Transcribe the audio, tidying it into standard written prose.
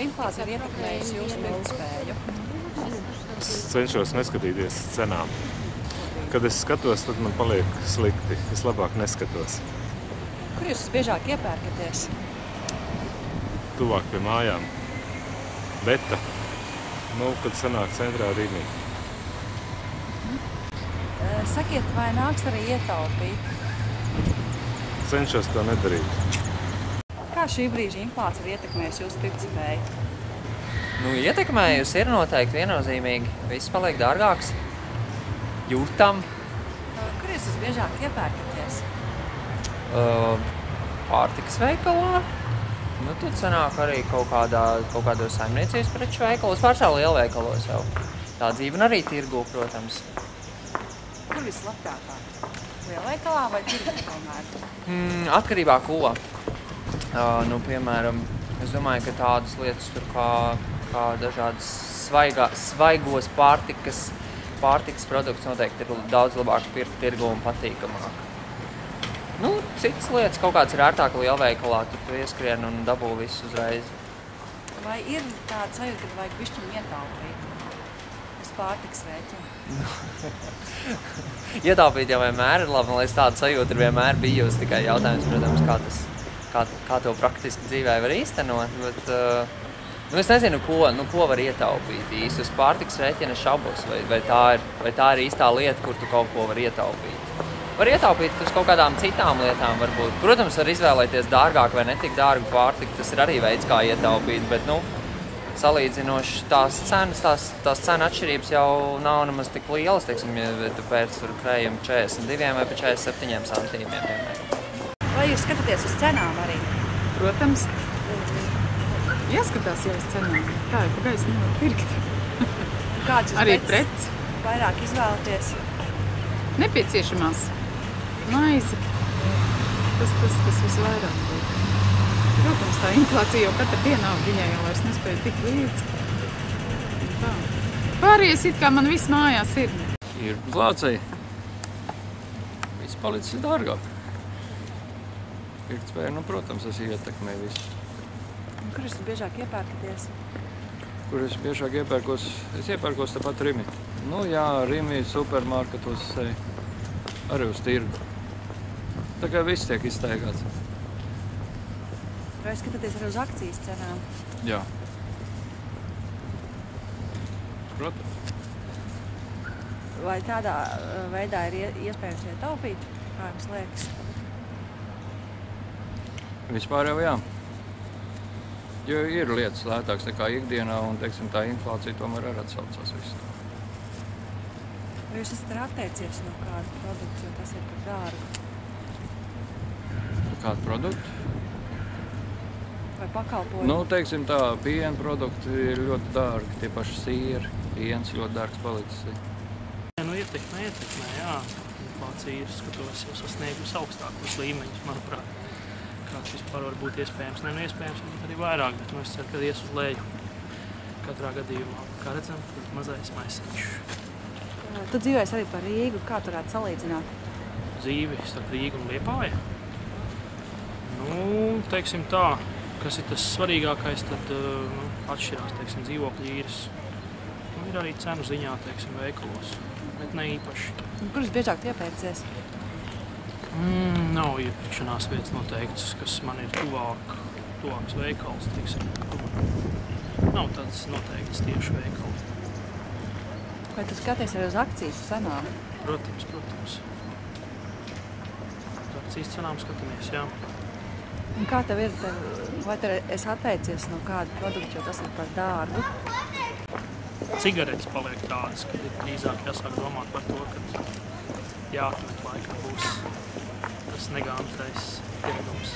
inflācija ir ietekmējusi jūsu pirktspēju? Es cenšos neskatīties cenām. Kad es skatos, tad man paliek slikti. Es labāk neskatos. Kur jūs biežāk iepērkaties? Tuvāk pie mājām. Beta. Kad sanāk centrā Rīgā. Sakiet, vai nāks arī ietaupīt? Cenšos to nedarīt. Kā šī brīža inflācija ir ietekmējusi jūsu pirktspēju? Ietekmējusi ir noteikti viennozīmīgi. Viss paliek dārgāks. Jūtam. Kur jūs biežāk iepērkaties? Pārtikas veikalā. Tad sanāk arī kaut kādos saimniecības preču veikalos, pārsvarā lielveikalos jau. Tā dzīve arī tirgū, protams. Kur vislabākāk? Lielveikalā vai tirgū tomēr? Atkarībā ko. Piemēram, es domāju, ka tādas lietas tur kā dažādas svaigos pārtikas produkts noteikti ir daudz labāk pirkt tirgū un patīkamāk. Citas lietas kaut kāds ir ērtāk lielveikalā, tur tu ieskrien un dabū visu uzreiz. Vai ir tāda sajūta, ka vajag bišķiņu ietaupīt uz pārtikas rēķinu? Ietaupīt jau vienmēr ir labi, man liekas, tāda sajūta ir vienmēr bijusi, tikai jautājums, protams, kā to praktiski dzīvē var īstenot, bet es nezinu, ko var ietaupīt īsti uz pārtikas rēķina šabos, vai tā ir īstā lieta, kur tu kaut ko var ietaupīt. Var ietaupīt uz kaut kādām citām lietām varbūt. Protams, var izvēlēties dārgāk vai netik dārgu pārtiku, tas ir arī veids, kā ietaupīt, bet, salīdzinoši tās cenu atšķirības jau nav nemaz tik lielas, teiksim, ja tu pēc tur krējumu 42 vai 47 centīmiem, piemēram. Vai jūs skatāties uz cenām arī? Protams. Jāskatās jau uz cenām. Tā ir pa gaisu nevar pirkt. Kāds arī prets vairāk izvēlaties? Nepieciešamās. Maize. Tas visvairāk būtu. Protams, tā inflācija jau katra dienā viņai jau vairs nespēja tik līdzi. Tā. Pārējais it kā man viss mājās ir. Ir inflācija. Viss palicis dārgāk. Pirktspēja, protams, tas ietekmē visu. Kur jūs biežāk iepērkaties? Kur es biežāk iepērkos? Es iepērkos tepat Rimi. Rimi supermarketos arī uz tirgu. Tā kā viss tiek izstaigāts. Vai skatāties arī uz akcijas cenām? Jā. Protams. Vai tādā veidā ir iespējams ietaupīt, kā jums liekas? Vispār jau jā. Jo ir lietas lētākas nekā ikdienā un, teiksim, tā inflācija tomēr arī atsaucās visu. Vai jūs esat atteicies no kādu produktu, jo tas ir par dārgu? Kādu produktu? Vai pakalpojumu? Teiksim tā, piena produkti ir ļoti dārgi, tie paši sieri, piens ļoti dārgs palicis. Ietekmē, jā. Inflācija ir, skatos, jau sasniegusi augstākos līmeņus, manuprāt. Kāds vispār var būt iespējams? Iespējams, varbūt arī vairāk, bet es ceru, ka ies uz leju katrā gadījumā. Kā redzam, mazais maisiņš. Tu dzīvojies arī par Rīgu, kā tu varētu salīdzināt? Dzīvi starp Rīgu un Liepāju? Teiksim tā, kas ir tas svarīgākais, tad atšķirās, teiksim, dzīvokļu īres. Ir arī cenu ziņā, teiksim, veikalos, bet ne īpaši. Kur jūs biežāk iepērcies? Nav iepirkšanās vietas noteikts, kas man ir tuvāks veikals, teiksim. Nav tāds noteikts tieši veikals. Vai tu skaties arī uz akcijas cenām? Protams. Uz akcijas cenām skatāmies, jā. Un kā tev ir, vai tu esi atteicies no kāda produkta, jo tas ir par dārgu? Cigaretes paliek tādas, kad ir drīzāk jāsāk domāt par to, ka jāatmet laikam būs tas negantais ieradums.